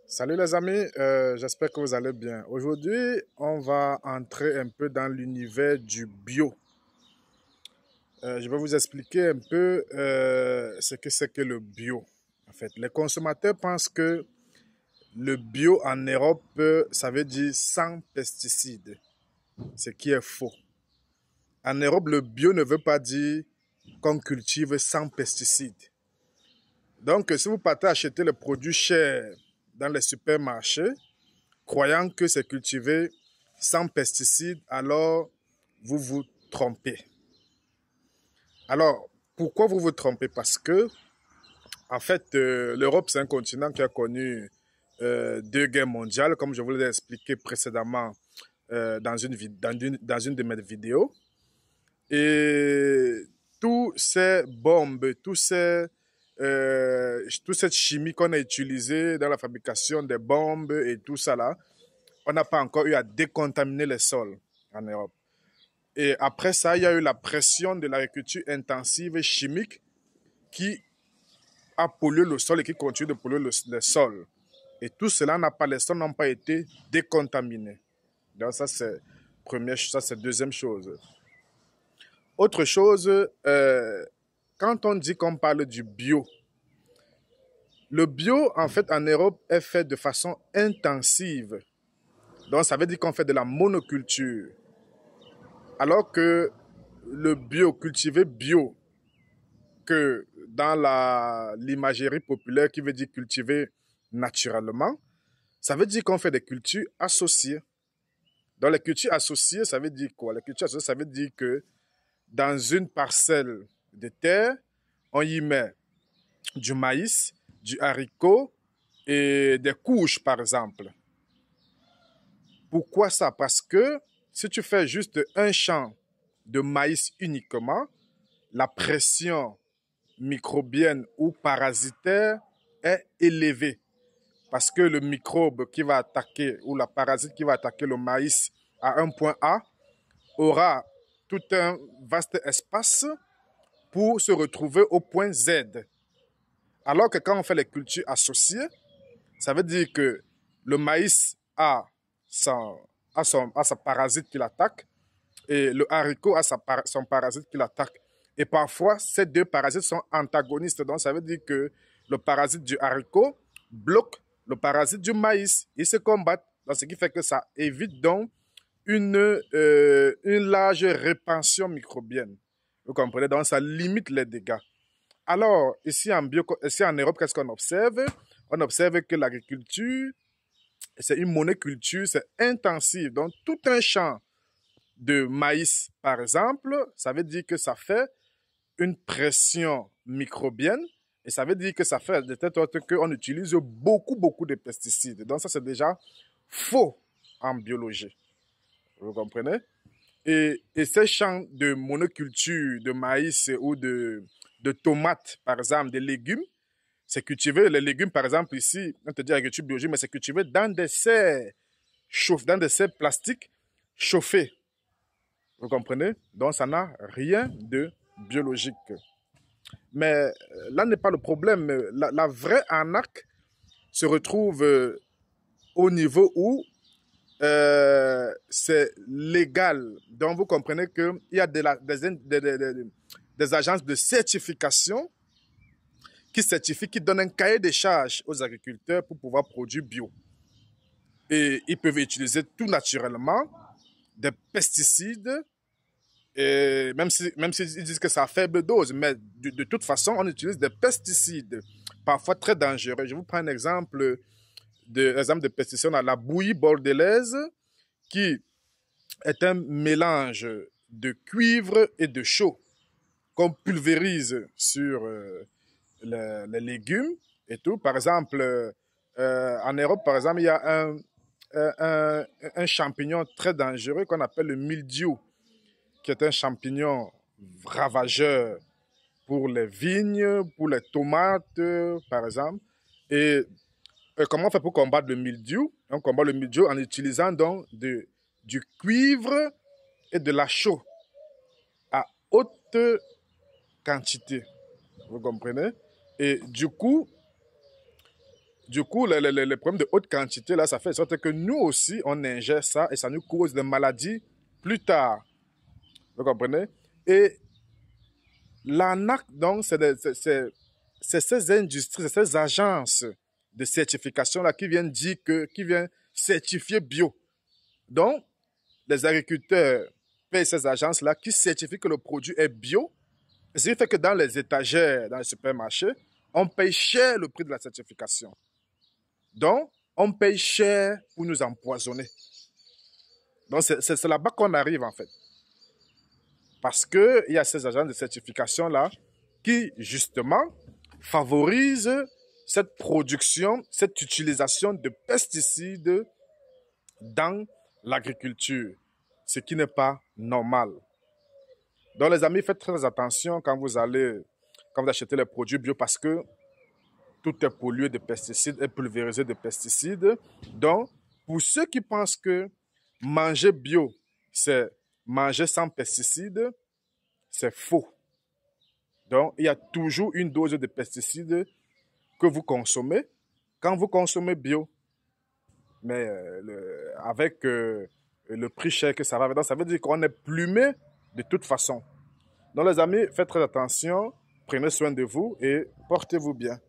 Salut les amis, j'espère que vous allez bien. Aujourd'hui, on va entrer un peu dans l'univers du bio. Je vais vous expliquer un peu ce que c'est que le bio. En fait, les consommateurs pensent que le bio en Europe, ça veut dire sans pesticides, ce qui est faux. En Europe, le bio ne veut pas dire qu'on cultive sans pesticides. Donc, si vous partez acheter le produit cher dans les supermarchés, croyant que c'est cultivé sans pesticides, alors vous vous trompez. Alors, pourquoi vous vous trompez? Parce que, en fait, l'Europe, c'est un continent qui a connu deux guerres mondiales, comme je vous l'ai expliqué précédemment dans une de mes vidéos. Et tous ces bombes, toute cette chimie qu'on a utilisée dans la fabrication des bombes et tout ça là, on n'a pas encore eu à décontaminer les sols en Europe. Et après ça, il y a eu la pression de l'agriculture intensive et chimique qui a pollué le sol et qui continue de polluer le sol. Et tout cela n'a pas, les sols n'ont pas été décontaminés. Donc ça, c'est première, ça, c'est deuxième chose. Autre chose, quand on dit qu'on parle du bio, le bio, en fait, en Europe, est fait de façon intensive. Donc, ça veut dire qu'on fait de la monoculture. Alors que le bio, cultivé bio, que dans l'imagerie populaire qui veut dire cultiver naturellement, ça veut dire qu'on fait des cultures associées. Dans les cultures associées, ça veut dire quoi? Les cultures associées, ça veut dire que dans une parcelle de terre, on y met du maïs, du haricot et des courges, par exemple. Pourquoi ça? Parce que si tu fais juste un champ de maïs uniquement, la pression microbienne ou parasitaire est élevée. Parce que le microbe qui va attaquer ou la parasite qui va attaquer le maïs à un point A aura tout un vaste espace pour se retrouver au point Z. Alors que quand on fait les cultures associées, ça veut dire que le maïs a sa parasite qui l'attaque et le haricot a son parasite qui l'attaque. Et parfois, ces deux parasites sont antagonistes. Donc, ça veut dire que le parasite du haricot bloque le parasite du maïs. Ils se combattent. Donc, ce qui fait que ça évite donc une large répansion microbienne. Vous comprenez? Donc, ça limite les dégâts. Alors, ici en Europe, qu'est-ce qu'on observe? On observe que l'agriculture, c'est une monoculture, c'est intensif. Donc, tout un champ de maïs, par exemple, ça veut dire que ça fait une pression microbienne et ça veut dire que ça fait de telle sorte qu'on utilise beaucoup, beaucoup de pesticides. Donc, ça, c'est déjà faux en biologie. Vous comprenez? Et ces champs de monoculture, de maïs ou de tomates, par exemple, des légumes, c'est cultivé, les légumes, par exemple, ici, on te dit agriculture biologique, mais c'est cultivé dans des serres dans des serres plastiques chauffées. Vous comprenez? Donc, ça n'a rien de biologique. Mais là n'est pas le problème. La vraie arnaque se retrouve au niveau où c'est légal. Donc, vous comprenez qu'il y a des agences de certification qui certifient, qui donnent un cahier des charges aux agriculteurs pour pouvoir produire bio. Et ils peuvent utiliser tout naturellement des pesticides, et même s'ils disent que c'est à faible dose, mais de toute façon, on utilise des pesticides, parfois très dangereux. Je vous prends un exemple de pesticides. On a la bouillie bordelaise, qui est un mélange de cuivre et de chaux qu'on pulvérise sur les légumes et tout. Par exemple, en Europe, par exemple, il y a un champignon très dangereux qu'on appelle le mildiou, qui est un champignon ravageur pour les vignes, pour les tomates, par exemple. Et comment on fait pour combattre le mildiou? On combat le mildiou en utilisant donc du cuivre et de la chaux à haute quantité. Vous comprenez? Et du coup, Du coup, les problèmes de haute quantité, là, ça fait en sorte que nous aussi, on ingère ça et ça nous cause des maladies plus tard. Vous comprenez? Et l'ANAC, donc, c'est ces industries, c'est ces agences de certification-là qui viennent dire qui viennent certifier bio. Donc, les agriculteurs payent ces agences-là qui certifient que le produit est bio. Ce qui fait que dans les étagères, dans les supermarchés, on paye cher le prix de la certification. Donc, on paye cher pour nous empoisonner. Donc, c'est là-bas qu'on arrive, en fait. Parce qu'il y a ces agences de certification-là qui, justement, favorisent cette production, cette utilisation de pesticides dans l'agriculture, ce qui n'est pas normal. Donc, les amis, faites très attention quand vous achetez les produits bio parce que tout est pollué de pesticides et pulvérisé de pesticides. Donc, pour ceux qui pensent que manger bio, c'est manger sans pesticides, c'est faux. Donc, il y a toujours une dose de pesticides que vous consommez quand vous consommez bio. Mais avec le prix cher que ça va, donc ça veut dire qu'on est plumé de toute façon. Donc, les amis, faites très attention, prenez soin de vous et portez-vous bien.